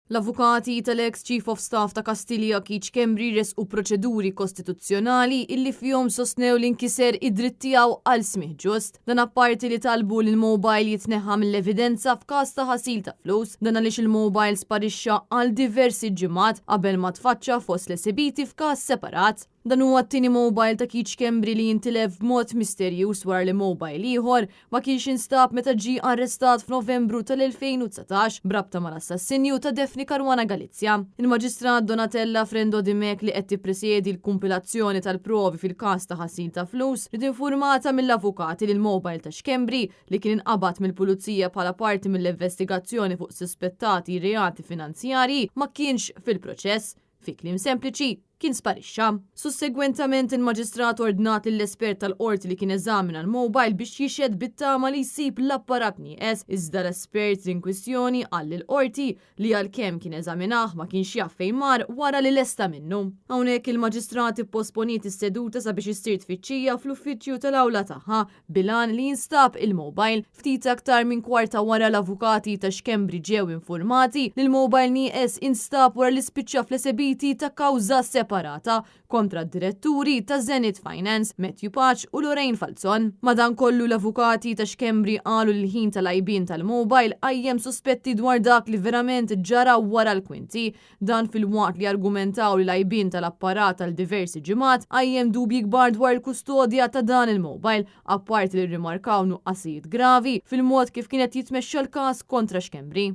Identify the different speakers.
Speaker 1: L-avukati tal-ex Chief of Staff ta' Kastilja Keith Schembri resqu proċeduri kostituzzjonali illi fihom sostnew li nkiser id-dritt tiegħu għal smih ġust. Dan apparti li talbu li l-mobile jitneħħa mill-evidenza f'każ ta' ħasil ta' flus, dan għaliex il-mobile sparixxa għal diversi ġimgħat qabel ma tfaċċa fost l-esibiti f'każ separat. Dan huwa t-tieni mobile ta' Keith Schembri li jintilef b'mod misterjuż wara li mobile ieħor ma kienx instab meta ġie arrestat f'Novembru tal-2019 brabta mal-assassinju ta' Defni Caruana Galizja. Il-Maġistrat Donatella Frendo Dimek li qed tippresjedi l-kumpilazzjoni tal-provi fil-każ ta' ħasil ta' flus rid informata mill-avukati li l-mobile ta' Schembri li kien inqabad mill-pulizija bħala parti mill-investigazzjoni fuq suspettati reati finanzjarji ma kienx fil-proċess. Fi kliem sempliċi kien sparixxa. Sussegwentament il-Maġistrat ordnat lill-espert tal-qorti li kien eżamina l-mobile biex jixhed bit-tama li jsib l-apparat nieqes, iżda l-espert in kwistjoni qal lill-qorti li għalkemm kien eżaminah ma kienx jaf fejn mar wara li lesta minnu. Hawnhekk il-Maġistrat ipposponiet is-seduta sabiex issir tfittxija fl-uffiċċju tal-awla tagħha bilan li jinstab il-mobile. Ftit aktar minn kwarta wara l-avukati ta' Schembri ġew informati li l-mobile nieqes instab wara li spiċċa fl-esebiti ta' kawża separata kontra d-diretturi ta' Zenith Finance, Matthew Paċ u Lorraine Falzon. Madankollu l-avukati ta' Schembri qalu li l-ħin tal-għajbien tal-mobile għajjem suspetti dwar dak li verament ġara wara l-kwinti. Dan fil-waqt li argumentaw li l-għajbien tal-apparat tal-diversi ġimgħat għajjem dubji kbar dwar il-kustodja ta' dan il-mobile, apparti li rimarkaw nuqqasijiet gravi fil-mod kif kienet jitmexxa l-każ kontra Schembri.